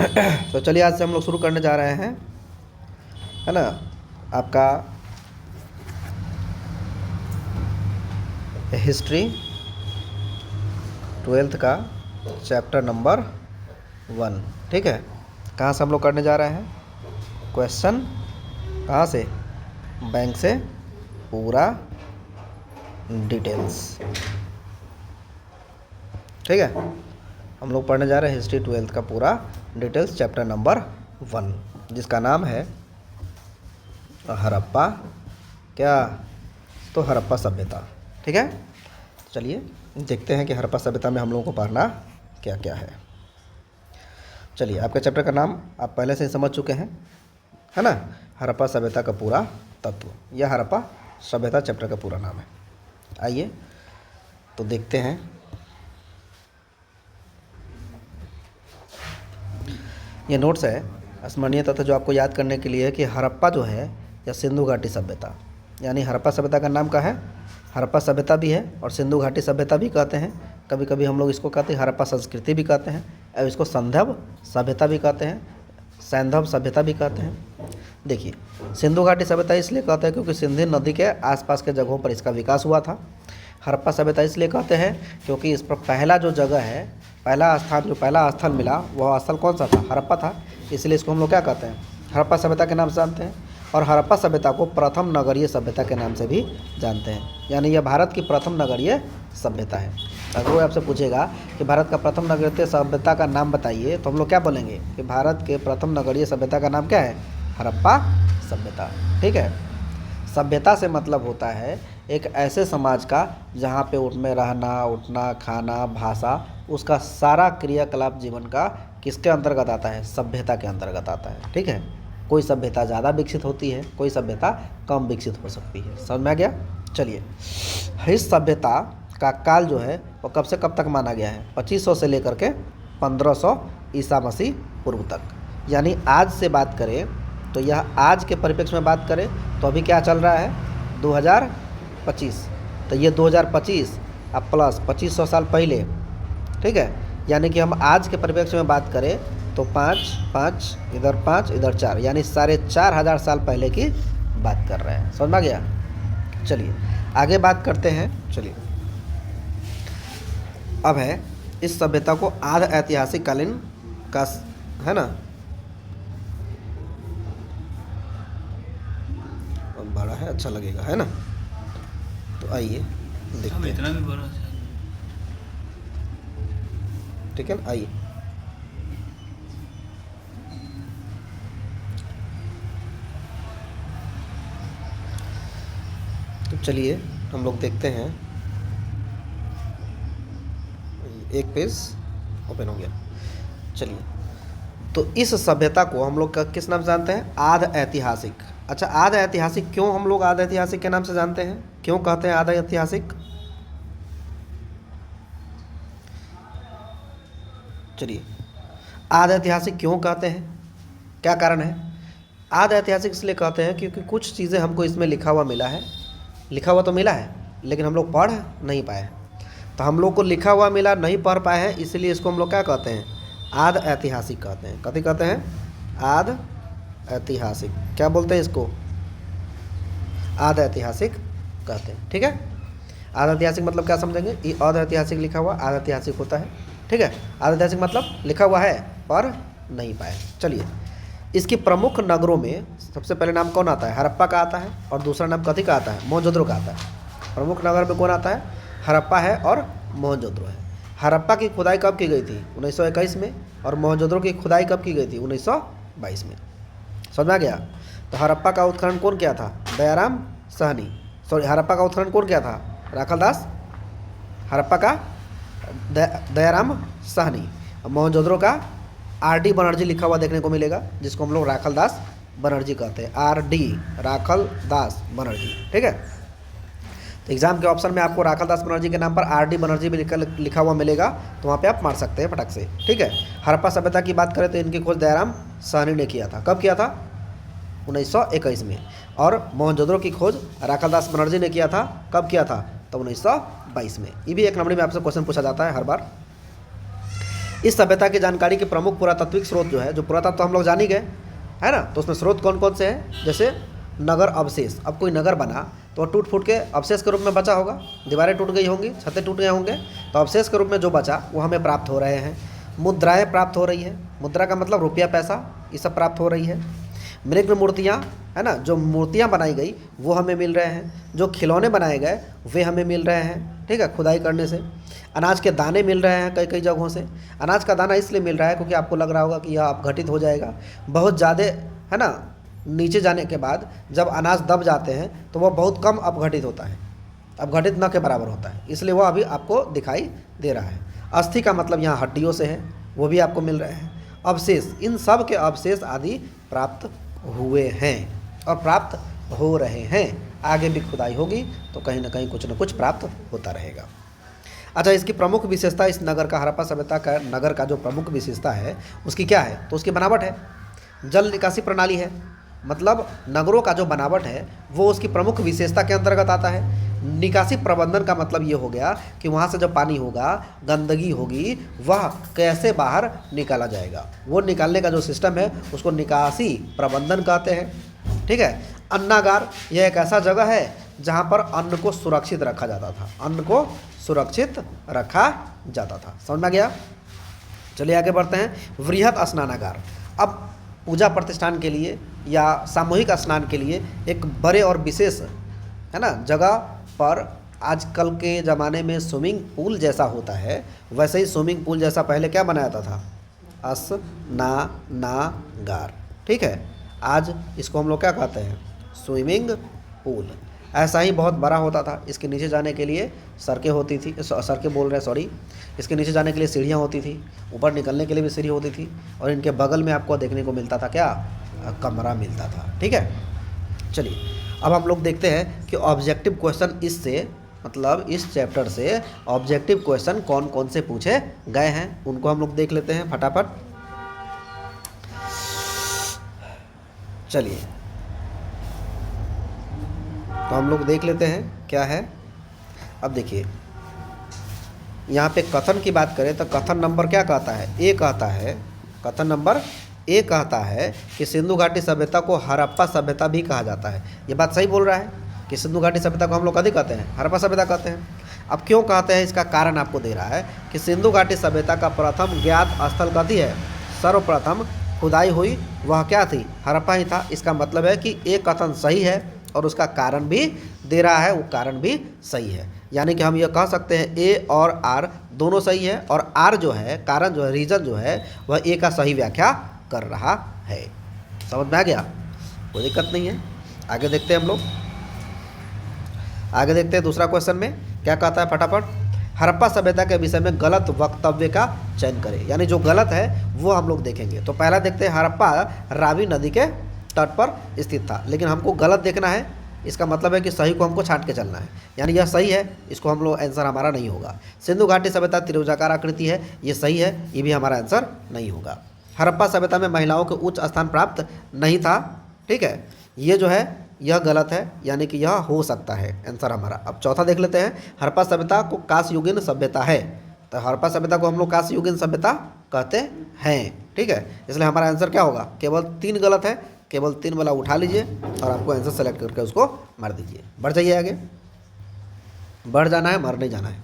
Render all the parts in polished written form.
तो चलिए आज से हम लोग शुरू करने जा रहे हैं, है ना, आपका हिस्ट्री 12th का चैप्टर नंबर 1। ठीक है, कहाँ से हम लोग करने जा रहे हैं? क्वेश्चन कहाँ से? बैंक से पूरा डिटेल्स। ठीक है, हम लोग पढ़ने जा रहे हैं हिस्ट्री 12th का पूरा डिटेल्स चैप्टर नंबर 1, जिसका नाम है हड़प्पा। क्या? तो हड़प्पा सभ्यता। ठीक है, चलिए देखते हैं कि हड़प्पा सभ्यता में हम लोगों को पढ़ना क्या क्या है। चलिए, आपके चैप्टर का नाम आप पहले से ही समझ चुके हैं, है ना, हड़प्पा सभ्यता का पूरा तत्व। यह हड़प्पा सभ्यता चैप्टर का पूरा नाम है। आइए तो देखते हैं। ये नोट्स है स्मरणीय तथ्य जो आपको याद करने के लिए है कि हड़प्पा जो है या सिंधु घाटी सभ्यता, यानी हड़प्पा सभ्यता का नाम क्या है? हड़प्पा सभ्यता भी है और सिंधु घाटी सभ्यता भी कहते हैं। कभी कभी हम लोग इसको कहते हैं हड़प्पा संस्कृति भी कहते हैं, और इसको संधव सभ्यता भी कहते हैं, सैंधव सभ्यता भी कहते हैं। देखिए, सिंधु घाटी सभ्यता इसलिए कहते हैं क्योंकि सिंधु नदी के आसपास के जगहों पर इसका विकास हुआ था। हड़प्पा सभ्यता इसलिए कहते हैं क्योंकि इस पर पहला जो जगह है, पहला स्थान, जो पहला स्थल मिला वह स्थल कौन सा था? हड़प्पा था। इसलिए इसको हम लोग क्या कहते हैं? हड़प्पा सभ्यता के नाम से जानते हैं। और हड़प्पा सभ्यता को प्रथम नगरीय सभ्यता के नाम से भी जानते हैं, यानी यह भारत की प्रथम नगरीय सभ्यता है। अगर कोई आपसे पूछेगा कि भारत का प्रथम नगरीय सभ्यता का नाम बताइए, तो हम लोग क्या बोलेंगे कि भारत के प्रथम नगरीय सभ्यता का नाम क्या है? हड़प्पा सभ्यता। ठीक है, सभ्यता से मतलब होता है एक ऐसे समाज का जहाँ पे उनमें रहना, उठना, खाना, भाषा, उसका सारा क्रियाकलाप जीवन का किसके अंतर्गत आता है? सभ्यता के अंतर्गत आता है। ठीक है, कोई सभ्यता ज़्यादा विकसित होती है, कोई सभ्यता कम विकसित हो सकती है। समझ में आ गया? चलिए, इस सभ्यता का काल जो है वो कब से कब तक माना गया है? 2500 से लेकर के 1500 ईसा मसीह पूर्व तक। यानी आज से बात करें तो यह आज के परिप्रेक्ष्य में बात करें तो अभी क्या चल रहा है? 2025। तो ये 2025 अब प्लस 2500 साल पहले। ठीक है, यानी कि हम आज के परिप्रेक्ष्य में बात करें तो 5 इधर 5 इधर 4, यानी 4500 साल पहले की बात कर रहे हैं। समझ में आ गया? चलिए आगे बात करते हैं। चलिए, अब है इस सभ्यता को आध ऐतिहासिक कालीन का, है ना, बड़ा है, अच्छा लगेगा, है ना। तो आइए देखते हैं। ठीक है, आइए तो चलिए हम लोग देखते हैं। एक पेज ओपन हो गया। चलिए, तो इस सभ्यता को हम लोग किस नाम से जानते हैं? आध ऐतिहासिक। अच्छा, आध ऐतिहासिक क्यों हम लोग आध ऐतिहासिक के नाम से जानते हैं? क्यों कहते हैं आध ऐतिहासिक? चलिए, आध ऐतिहासिक क्यों कहते हैं, क्या कारण है? आध ऐतिहासिक इसलिए कहते हैं क्योंकि कुछ चीज़ें हमको इसमें लिखा हुआ मिला है। लिखा हुआ तो मिला है, लेकिन हम लोग पढ़ नहीं पाए। तो हम लोग को लिखा हुआ मिला, नहीं पढ़ पाए हैं, इसलिए इसको हम लोग क्या कहते हैं? आध ऐतिहासिक कहते हैं। कथी कहते हैं? आध ऐतिहासिक। क्या बोलते हैं इसको? आध ऐतिहासिक कहते हैं। ठीक है, आध ऐतिहासिक मतलब क्या समझेंगे? ये आध ऐतिहासिक लिखा हुआ आध ऐतिहासिक होता है। ठीक है, आध ऐतिहासिक मतलब लिखा हुआ है पर नहीं पाए। चलिए, इसकी प्रमुख नगरों में सबसे पहले नाम कौन आता है? हड़प्पा का आता है, और दूसरा नाम कथी का आता है? मोहनजोदड़ो का आता है। प्रमुख नगर में कौन आता है? हड़प्पा है और मोहनजोदड़ो है। हड़प्पा की खुदाई कब की गई थी? 1921 में, और मोहनजोदड़ो की खुदाई कब की गई थी? 1922 में। समझ में आ गया? तो हड़प्पा का उत्खनन कौन किया था? दयाराम साहनी। सॉरी, हड़प्पा का उत्खनन कौन किया था? राखल दास। हड़प्पा का दयाराम साहनी। मोहनजोदड़ो का RD बनर्जी लिखा हुआ देखने को मिलेगा, जिसको हम लोग राखल दास बनर्जी कहते हैं। RD, राखल दास बनर्जी। ठीक है, तो एग्जाम के ऑप्शन में आपको राखल दास बनर्जी के नाम पर RD बनर्जी भी लिखा हुआ मिलेगा, तो वहाँ पे आप मार सकते हैं फटक से। ठीक है, हड़प्पा सभ्यता की बात करें तो इनकी खोज दयाराम साहनी ने किया था। कब किया था? 1921 में। और मोहनजोदड़ो की खोज राखल दास बनर्जी ने किया था। कब किया था? तो 1922 में। ये भी एक नंबर में आपसे क्वेश्चन पूछा जाता है हर बार। इस सभ्यता की जानकारी के प्रमुख पुरातात्विक स्रोत जो है, जो पुरातत्व तो हम लोग जान ही गए, है ना, तो उसमें स्रोत कौन कौन से हैं? जैसे नगर अवशेष। अब कोई नगर बना तो वो टूट फूट के अवशेष के रूप में बचा होगा, दीवारें टूट गई होंगी, छतें टूट गए होंगे, तो अवशेष के रूप में जो बचा वो हमें प्राप्त हो रहे हैं। मुद्राएं प्राप्त हो रही है, मुद्रा का मतलब रुपया पैसा, ये सब प्राप्त हो रही है। मृग मूर्तियाँ, है ना, जो मूर्तियाँ बनाई गई वो हमें मिल रहे हैं। जो खिलौने बनाए गए वे हमें मिल रहे हैं, ठीक है, खुदाई करने से। अनाज के दाने मिल रहे हैं कई कई जगहों से। अनाज का दाना इसलिए मिल रहा है क्योंकि आपको लग रहा होगा कि यह अपघटित हो जाएगा बहुत ज़्यादा, है ना, नीचे जाने के बाद जब अनाज दब जाते हैं तो वह बहुत कम अपघटित होता है, अपघटित न के बराबर होता है, इसलिए वह अभी आपको दिखाई दे रहा है। अस्थि का मतलब यहाँ हड्डियों से है, वो भी आपको मिल रहे हैं। अवशेष, इन सब के अवशेष आदि प्राप्त हुए हैं और प्राप्त हो रहे हैं। आगे भी खुदाई होगी तो कहीं ना कहीं कुछ न कुछ प्राप्त होता रहेगा। अच्छा, इसकी प्रमुख विशेषता, इस नगर का, हड़प्पा सभ्यता का नगर का जो प्रमुख विशेषता है उसकी क्या है? तो उसकी बनावट है। जल निकासी प्रणाली है, मतलब नगरों का जो बनावट है वो उसकी प्रमुख विशेषता के अंतर्गत आता है। निकासी प्रबंधन का मतलब ये हो गया कि वहाँ से जब पानी होगा, गंदगी होगी, वह कैसे बाहर निकाला जाएगा, वो निकालने का जो सिस्टम है उसको निकासी प्रबंधन कहते हैं। ठीक है। अन्नागार, यह एक ऐसा जगह है जहाँ पर अन्न को सुरक्षित रखा जाता था, अन्न को सुरक्षित रखा जाता था। समझ में आ गया? चलिए आगे बढ़ते हैं। वृहत स्नानागार, अब पूजा प्रतिष्ठान के लिए या सामूहिक स्नान के लिए एक बड़े और विशेष, है ना, जगह पर आजकल के ज़माने में स्विमिंग पूल जैसा होता है, वैसे ही स्विमिंग पूल जैसा पहले क्या बनाया जाता था? स्नानागार। ठीक है, आज इसको हम लोग क्या कहते हैं? Swimming pool. ऐसा ही बहुत बड़ा होता था। इसके नीचे जाने के लिए सड़कें होती थी, सड़कें बोल रहे हैं सॉरी, इसके नीचे जाने के लिए सीढ़ियाँ होती थी, ऊपर निकलने के लिए भी सीढ़ी होती थी, और इनके बगल में आपको देखने को मिलता था क्या? कमरा मिलता था। ठीक है, चलिए अब हम लोग देखते हैं कि ऑब्जेक्टिव क्वेश्चन इससे, मतलब इस चैप्टर से ऑब्जेक्टिव क्वेश्चन कौन कौन से पूछे गए हैं, उनको हम लोग देख लेते हैं फटाफट। चलिए तो हम लोग देख लेते हैं क्या है। अब देखिए यहाँ पे कथन की बात करें तो कथन नंबर क्या कहता है? ए कहता है, कथन नंबर ए कहता है कि सिंधु घाटी सभ्यता को हड़प्पा सभ्यता भी कहा जाता है। ये बात सही बोल रहा है कि सिंधु घाटी सभ्यता को हम लोग कभी कहते हैं? हड़प्पा सभ्यता कहते हैं। अब क्यों कहते हैं इसका कारण आपको दे रहा है कि सिंधु घाटी सभ्यता का प्रथम ज्ञात स्थल कथी है? सर्वप्रथम खुदाई हुई वह क्या थी? हड़प्पा ही था। इसका मतलब है कि एक कथन सही है और उसका कारण भी दे रहा है, वो कारण भी सही है। यानी कि हम ये कह सकते हैं ए और आर दोनों सही है, और आर जो है, कारण जो है, रीजन जो है, वह ए का सही व्याख्या कर रहा है। समझ में आ गया? कोई दिक्कत नहीं है। आगे देखते हैं हम लोग, आगे देखते हैं दूसरा क्वेश्चन में क्या कहता है फटाफट। हड़प्पा सभ्यता के विषय में गलत वक्तव्य का चयन करें, यानी जो गलत है वो हम लोग देखेंगे। तो पहला देखते हैं, हड़प्पा रावी नदी के तट पर स्थित था, लेकिन हमको गलत देखना है। इसका मतलब है कि सही को हमको छांट के चलना है, यानी यह सही है, इसको हम लोग आंसर हमारा नहीं होगा। सिंधु घाटी सभ्यता त्रिभुजाकार आकृति है, ये सही है, ये भी हमारा आंसर नहीं होगा। हड़प्पा सभ्यता में महिलाओं को उच्च स्थान प्राप्त नहीं था। ठीक है, ये जो है यह गलत है, यानी कि यह हो सकता है आंसर हमारा। अब चौथा देख लेते हैं, हड़प्पा सभ्यता को कांस्ययुगीन सभ्यता है, तो हड़प्पा सभ्यता को हम लोग कांस्ययुगीन सभ्यता कहते हैं। ठीक है, इसलिए हमारा आंसर क्या होगा? केवल 3 गलत है, केवल 3 वाला उठा लीजिए और आपको आंसर सेलेक्ट करके उसको मार दीजिए। बढ़ जाइए आगे, बढ़ जाना है, मर नहीं जाना है।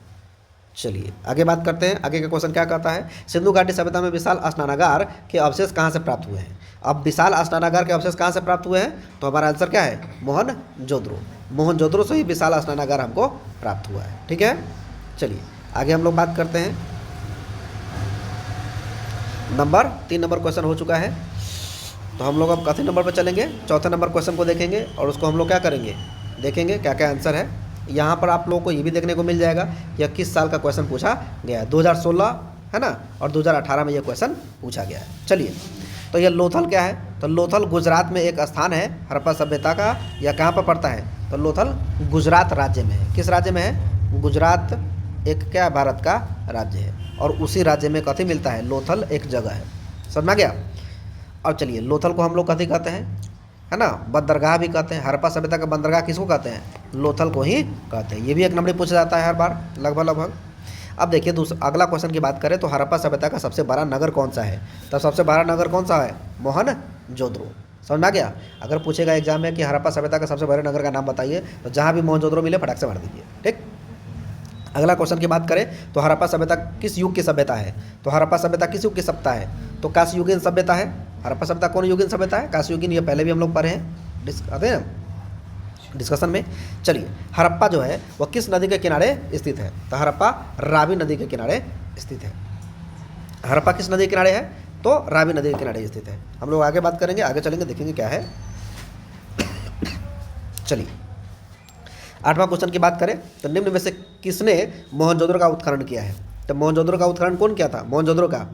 चलिए आगे बात करते हैं। आगे का क्वेश्चन क्या कहता है? सिंधु घाटी सभ्यता में विशाल स्नानागार के अवशेष कहाँ से प्राप्त हुए हैं? अब विशाल स्नानागार के अवशेष कहाँ से प्राप्त हुए हैं? तो हमारा आंसर क्या है? मोहनजोदड़ो। मोहनजोदड़ो से ही विशाल स्नानागार हमको प्राप्त हुआ है। ठीक है, चलिए आगे हम लोग बात करते हैं। नंबर 3 नंबर क्वेश्चन हो चुका है, तो हम लोग अब कथी नंबर पर चलेंगे? चौथे नंबर क्वेश्चन को देखेंगे और उसको हम लोग क्या करेंगे? देखेंगे क्या क्या आंसर है। यहाँ पर आप लोगों को ये भी देखने को मिल जाएगा यह किस साल का क्वेश्चन पूछा गया है। 2016 है ना, और 2018 में यह क्वेश्चन पूछा गया है। चलिए, तो यह लोथल क्या है? तो लोथल गुजरात में एक स्थान है हड़प्पा सभ्यता का। यह कहाँ पर पड़ता है? तो लोथल गुजरात राज्य में है। किस राज्य में है? गुजरात एक क्या भारत का राज्य है, और उसी राज्य में कथी मिलता है? लोथल एक जगह है। समझ में आ गया? और चलिए, लोथल को हम लोग कथी कहते हैं? है ना, बंदरगाह भी कहते हैं। हड़प्पा सभ्यता का बंदरगाह किसको कहते हैं? लोथल को ही कहते हैं। ये भी एक नंबर पूछा जाता है हर बार लगभग। अब देखिए दूसरा अगला क्वेश्चन की बात करें तो हड़प्पा सभ्यता का सबसे बड़ा नगर कौन सा है? तो सबसे बड़ा नगर कौन सा है? मोहनजोदड़ो। समझ में आ गया? अगर पूछेगा एग्जाम में कि हड़प्पा सभ्यता का सबसे बड़े नगर का नाम बताइए, तो जहाँ भी मोहनजोदड़ो मिले फटाक से मार दीजिए। ठीक, अगला क्वेश्चन की बात करें तो हड़प्पा सभ्यता किस युग की सभ्यता है? तो हड़प्पा सभ्यता किस युग की सभ्यता है? तो कांस्ययुगीन सभ्यता है। हड़प्पा सभ्यता कौन युगीन सभ्यता है? कांस्ययुगीन। ये पहले भी हम लोग पढ़े हैं, आते हैं ना डिस्कशन में। चलिए, हड़प्पा जो है वह किस नदी के किनारे स्थित है? तो हड़प्पा रावी नदी के किनारे स्थित है। हड़प्पा किस नदी के किनारे है? तो रावी नदी के किनारे स्थित है। हम लोग आगे बात करेंगे, आगे चलेंगे, देखेंगे क्या है। चलिए, 8वां क्वेश्चन की बात करें तो निम्न में से किसने मोहनजोदड़ो का उत्खनन किया है? तो मोहनजोदड़ो का उत्खनन कौन किया था? मोहनजोदड़ो का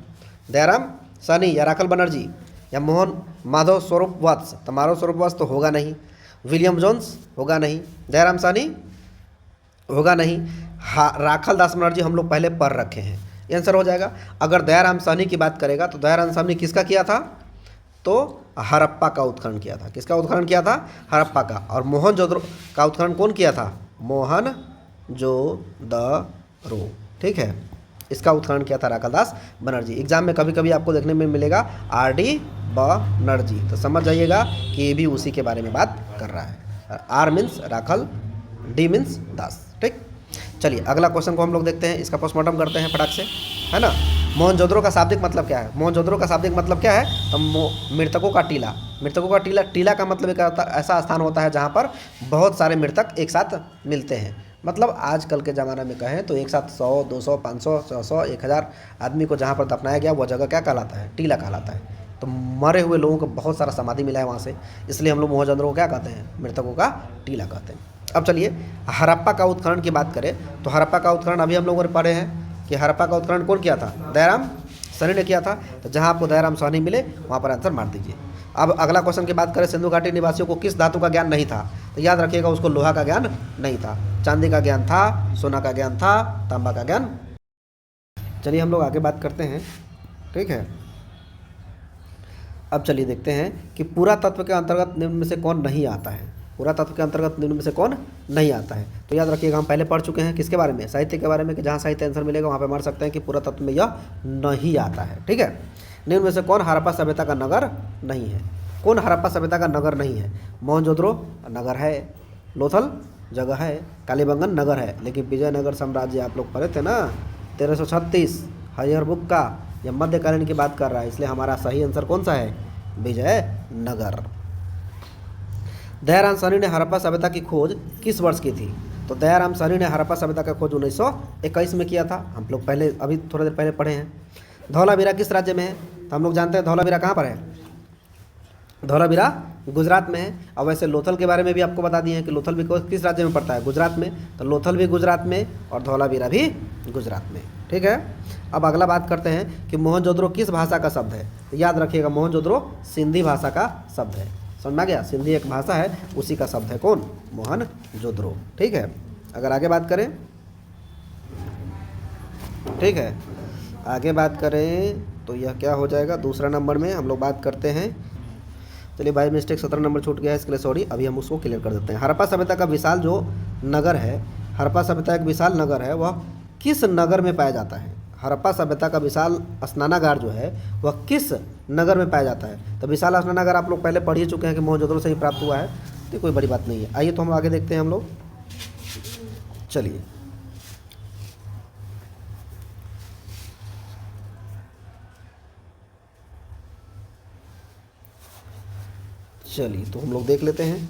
दयाराम साहनी या राखल बनर्जी या मोहन माधव स्वरूप वत्स? तो माधव स्वरूप वत्स तो होगा नहीं, विलियम जोन्स होगा नहीं, दयाराम साहनी होगा नहीं, राखल दास बनर्जी हम लोग पहले पढ़ रखे हैं, ये आंसर हो जाएगा। अगर दयाराम साहनी की बात करेगा तो दयाराम साहनी किसका किया था? तो हड़प्पा का उत्खनन किया था। किसका उत्खनन किया था? हड़प्पा का। और मोहनजोदड़ो का उत्खनन कौन किया था? मोहनजोदड़ो। ठीक है, इसका उत्खनन किया था राखलदास बनर्जी। एग्जाम में कभी कभी आपको देखने में मिलेगा आर.डी. बनर्जी, तो समझ जाइएगा कि ये भी उसी के बारे में बात कर रहा है। R means Rakhal, D means Das. ठीक, चलिए अगला क्वेश्चन को हम लोग देखते हैं, इसका पोस्टमार्टम करते हैं फटाक से, है ना। मोहनजोदड़ो का शाब्दिक मतलब क्या है? मोहनजोदड़ो का शाब्दिक मतलब क्या है? तो मृतकों का टीला। मृतकों का टीला, टीला का मतलब एक ऐसा स्थान होता है जहाँ पर बहुत सारे मृतक एक साथ मिलते हैं। मतलब आजकल के ज़माने में कहें तो एक साथ 100, 200, 500, 600, 1000 आदमी को जहाँ पर दफनाया गया वह जगह क्या कहलाता है? टीला कहलाता है। तो मरे हुए लोगों को बहुत सारा समाधि मिला है वहाँ से, इसलिए हम लोग मोहनजोदड़ो को क्या कहते हैं? मृतकों का टीला कहते हैं। अब चलिए हड़प्पा का उत्खनन की बात करें तो हड़प्पा का उत्खनन अभी हम लोगों ने पढ़े हैं कि हड़प्पा का उत्खनन कौन किया था? दयाराम साहनी ने किया था। तो जहाँ आपको दयाराम साहनी मिले वहाँ पर आंसर मार दीजिए। अब अगला क्वेश्चन की बात करें, सिंधु घाटी निवासियों को किस धातु का ज्ञान नहीं था? तो याद रखिएगा, उसको लोहा का ज्ञान नहीं था, चांदी का ज्ञान था, सोना का ज्ञान था, तांबा का ज्ञान। चलिए हम लोग आगे बात करते हैं। ठीक है, अब चलिए देखते हैं कि पुरातत्व के अंतर्गत निम्न में से कौन नहीं आता है? पुरातत्व के अंतर्गत निम्न में से कौन नहीं आता है? तो याद रखिएगा, हम पहले पढ़ चुके हैं किसके बारे में? साहित्य के बारे में, कि जहाँ साहित्य आंसर मिलेगा वहाँ पे मार सकते हैं कि पुरातत्व में यह नहीं आता है। ठीक है, निम्न में से कौन हड़प्पा सभ्यता का नगर नहीं है? कौन हड़प्पा सभ्यता का नगर नहीं है? मोहनजोदड़ो नगर है, लोथल जगह है, कालीबंगन नगर है, लेकिन विजयनगर साम्राज्य आप लोग पढ़े थे ना, 1336 हरिहरबुक्का, यह मध्यकालीन की बात कर रहा है, इसलिए हमारा सही आंसर कौन सा है? विजयनगर। दयाराम साहनी ने हड़प्पा सभ्यता की खोज किस वर्ष की थी? तो दयाराम साहनी ने हड़प्पा सभ्यता का खोज 1921 में किया था। हम लोग पहले अभी थोड़ी देर पहले पढ़े हैं। धौलावीरा किस राज्य में है? तो हम लोग जानते हैं धौलावीरा कहाँ पर है? धौलावीरा गुजरात में है। और वैसे लोथल के बारे में भी आपको बता दिए हैं कि लोथल भी किस राज्य में पड़ता है? गुजरात में। तो लोथल भी गुजरात में और धौलावीरा भी गुजरात में। ठीक है, अब अगला बात करते हैं कि मोहनजोदड़ो किस भाषा का शब्द है? तो याद रखिएगा, मोहनजोदड़ो सिंधी भाषा का शब्द है। समझ में आ गया? सिंधी एक भाषा है, उसी का शब्द है कौन? मोहनजोदड़ो। ठीक है, अगर आगे बात करें, ठीक है, आगे बात करें तो यह क्या हो जाएगा? दूसरा नंबर में हम लोग बात करते हैं। चलिए बाय मिस्टेक 17 नंबर छूट गया है, इसके लिए सॉरी। अभी हम उसको क्लियर कर देते हैं। हड़प्पा सभ्यता का विशाल जो नगर है, हड़प्पा सभ्यता एक विशाल नगर है, वह किस नगर में पाया जाता है? हड़प्पा सभ्यता का विशाल स्नानागार जो है वह किस नगर में पाया जाता है? तो विशाल स्नानागार आप लोग पहले पढ़ ही चुके हैं कि मोहनजोदड़ो से ही प्राप्त हुआ है, तो कोई बड़ी बात नहीं है। आइए तो हम आगे देखते हैं हम लोग। चलिए तो हम लोग देख लेते हैं,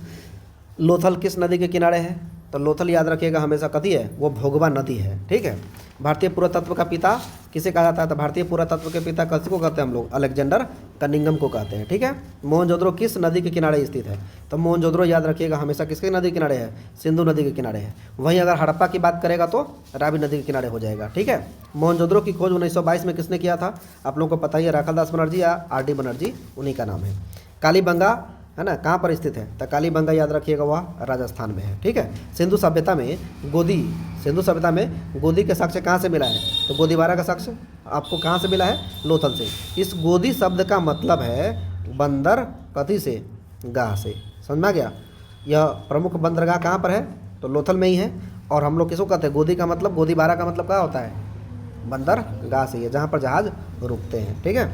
लोथल किस नदी के किनारे है? तो लोथल याद रखिएगा हमेशा कथी है? वो भोगवा नदी है। ठीक है, भारतीय पुरातत्व का पिता किसे कहा जाता है? तो भारतीय पुरातत्व के पिता किसको कहते हैं हम लोग? अलेक्जेंडर कनिंघम को कहते हैं। ठीक है, मोहनजोदड़ो किस नदी के किनारे स्थित है? तो मोहनजोदड़ो याद रखिएगा हमेशा किसके नदी के किनारे है? सिंधु नदी के किनारे है। वहीं अगर हड़प्पा की बात करेगा तो रावी नदी के किनारे हो जाएगा। ठीक है, मोहनजोदड़ो की खोज 1922 में किसने किया था? आप लोगों को पता ही है, राखलदास बनर्जी या आर.डी. बनर्जी, उन्हीं का नाम है। कालीबंगा है ना, कहाँ पर स्थित है? तो कालीबंगा याद रखिएगा वह राजस्थान में है। ठीक है, सिंधु सभ्यता में गोदी के साक्ष्य कहाँ से मिला है? तो गोदीबारा का साक्ष्य आपको कहाँ से मिला है? लोथल से। इस गोदी शब्द का मतलब है बंदर कथी से? गाह से। समझ में आ गया? यह प्रमुख बंदरगाह कहाँ पर है? तो लोथल में ही है। और हम लोग किसको कहते हैं? गोदी का मतलब, गोदीबारा का मतलब क्या होता है? बंदरगाह से ही है, जहाँ पर जहाज रुकते हैं। ठीक है,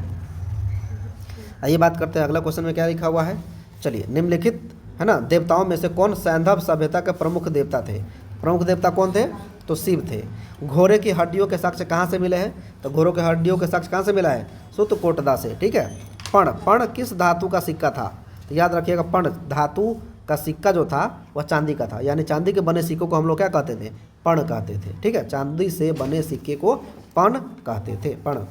आइए बात करते हैं अगला क्वेश्चन में क्या लिखा हुआ है। चलिए, निम्नलिखित है ना देवताओं में से कौन सैंधव सभ्यता के प्रमुख देवता थे? प्रमुख देवता कौन थे? तो शिव थे। घोड़े की हड्डियों के साक्ष्य कहाँ से मिले हैं? तो घोड़ों की हड्डियों के साक्ष्य कहाँ से मिला है? सुतकोटदा से। ठीक है, पण किस धातु का सिक्का था? तो याद रखिएगा, पण धातु का सिक्का जो था वह चांदी का था, यानी चांदी के बने सिक्कों को हम लोग क्या कहते थे? पण कहते थे। ठीक है, चांदी से बने सिक्के को पण कहते थे, पण।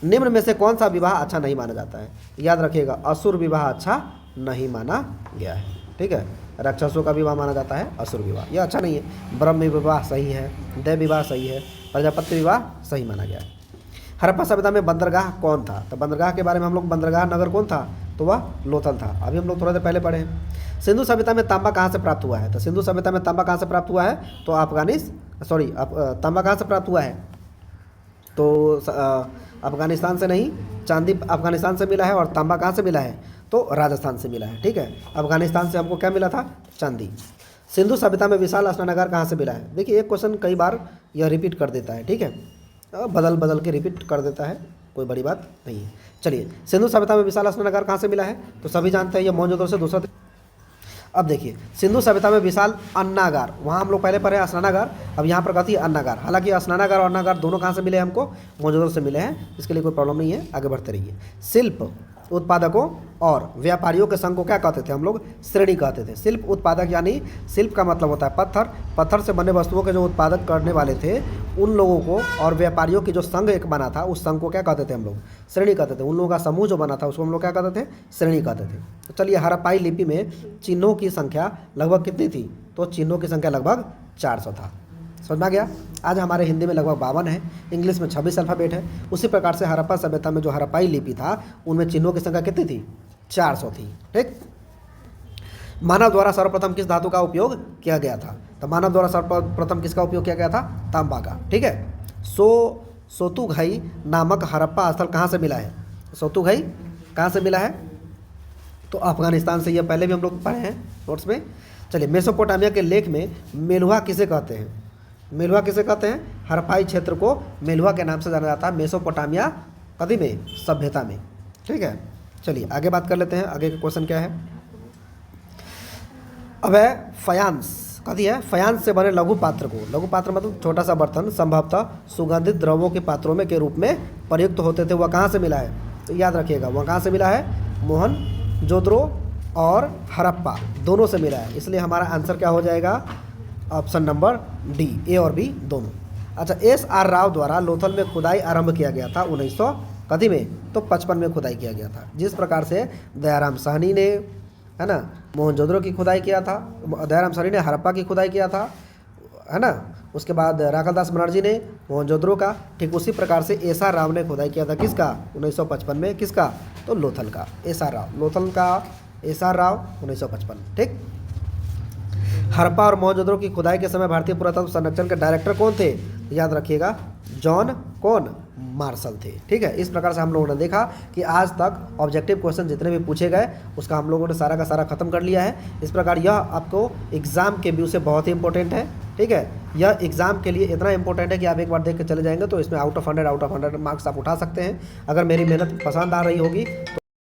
निम्न में से कौन सा विवाह अच्छा नहीं माना जाता है? याद रखिएगा, असुर विवाह अच्छा नहीं माना गया है। ठीक है, राक्षसों का विवाह माना जाता है असुर विवाह, यह अच्छा नहीं है। ब्रह्म विवाह सही है, दैव विवाह सही है, प्रजापति विवाह सही माना गया है। हड़प्पा सभ्यता में बंदरगाह कौन था? तो बंदरगाह के बारे में हम लोग, बंदरगाह नगर कौन था? तो वह लोथल था। अभी हम लोग थोड़ा देर पहले पढ़े हैं। सिंधु सभ्यता में तांबा कहाँ से प्राप्त हुआ है? तो सिंधु सभ्यता में तांबा कहाँ से प्राप्त हुआ है? तो तांबा कहाँ से प्राप्त हुआ है? तो अफगानिस्तान से नहीं, चांदी अफगानिस्तान से मिला है, और तांबा कहाँ से मिला है? तो राजस्थान से मिला है। ठीक है, अफगानिस्तान से हमको क्या मिला था? चांदी। सिंधु सभ्यता में विशाल स्नानागार कहाँ से मिला है? देखिए, एक क्वेश्चन कई बार यह रिपीट कर देता है। ठीक है, बदल के रिपीट कर देता है, कोई बड़ी बात नहीं है। चलिए, सिंधु सभ्यता में विशाल स्नानागार कहाँ से मिला है? तो सभी जानते हैं, ये मोहनजोदड़ो से दूसरा। अब देखिए, सिंधु सभ्यता में विशाल अन्नागार, वहाँ हम लोग पहले पढ़े स्नानागार, अब यहाँ पर कहती है अन्नागार। हालांकि स्नानागार और अन्नागार दोनों कहाँ से मिले हमको? मोहनजोदड़ो से मिले हैं, इसके लिए कोई प्रॉब्लम नहीं है, आगे बढ़ते रहिए। शिल्प उत्पादकों और व्यापारियों के संघ को क्या कहते थे हम लोग? श्रेणी कहते थे। शिल्प उत्पादक, यानी शिल्प का मतलब होता है पत्थर, पत्थर से बने वस्तुओं के जो उत्पादक करने वाले थे उन लोगों को, और व्यापारियों की जो संघ एक बना था उस संघ को क्या कहते थे हम लोग? श्रेणी कहते थे। उन लोगों का समूह जो बना था उसको हम लोग क्या कहते थे? श्रेणी कहते थे। तो चलिए, हड़प्पाई लिपि में चिन्हों की संख्या लगभग कितनी थी? तो चिन्हों की संख्या लगभग 400 था। समझ में आ गया? आज हमारे हिंदी में लगभग 52 है, इंग्लिश में 26 अल्फ़ाबेट है। उसी प्रकार से हड़प्पा सभ्यता में जो हड़प्पाई लिपि था उनमें चिन्हों की संख्या कितनी थी? 400 थी। ठीक, मानव द्वारा सर्वप्रथम किस धातु का उपयोग किया गया था? तो मानव द्वारा सर्वप्रथम किसका उपयोग किया गया था? तांबा का। ठीक है, सोतुघई नामक हड़प्पा स्थल कहाँ से मिला है? सोतुघई कहाँ से मिला है? तो अफगानिस्तान से। यह पहले भी हम लोग पढ़े हैं नोट्स में। चलिए, मेसोपोटामिया के लेख में मेलुहा किसे कहते हैं? मेलुहा किसे कहते हैं? हड़प्पाई क्षेत्र को मेलुहा के नाम से जाना जाता है, मेसोपोटामिया कदी में सभ्यता में। ठीक है, चलिए आगे बात कर लेते हैं। आगे का क्वेश्चन क्या है? अब है फयांस। कदी है? फयांस से बने लघु पात्र को, लघु पात्र मतलब छोटा सा बर्तन, संभवतः सुगंधित द्रव्यों के पात्रों में के रूप में प्रयुक्त होते थे, वह कहाँ से मिला है? तो याद रखिएगा, वह कहाँ से मिला है? मोहनजोदड़ो और हड़प्पा दोनों से मिला है। इसलिए हमारा आंसर क्या हो जाएगा? ऑप्शन नंबर डी, ए और बी दोनों। अच्छा, एस.आर. राव द्वारा लोथल में खुदाई आरंभ किया गया था 1900 कदी में? तो 55 में खुदाई किया गया था। जिस प्रकार से दयाराम साहनी ने, है ना, मोहनजोदड़ो की खुदाई किया था, दयाराम साहनी ने हड़प्पा की खुदाई किया था, है ना, उसके बाद राखलदास बनर्जी ने मोहनजोदड़ो का, ठीक उसी प्रकार से एस.आर. राव ने खुदाई किया था। किसका? 1955 में। किसका? तो लोथल का, एस.आर. राव। लोथल का एस.आर. राव 1955। ठीक, हड़प्पा और मोहनजोदड़ो की खुदाई के समय भारतीय पुरातत्व संरक्षण के डायरेक्टर कौन थे? याद रखिएगा, जॉन कौन? मार्शल थे। ठीक है, इस प्रकार से हम लोगों ने देखा कि आज तक ऑब्जेक्टिव क्वेश्चन जितने भी पूछे गए उसका हम लोगों ने सारा का सारा खत्म कर लिया है। इस प्रकार यह आपको एग्जाम के व्यू से बहुत ही इंपॉर्टेंट है। ठीक है, यह एग्जाम के लिए इतना इंपॉर्टेंट है कि आप एक बार देख के चले जाएंगे तो इसमें आउट ऑफ 100 मार्क्स आप उठा सकते हैं। अगर मेरी मेहनत पसंद आ रही होगी तो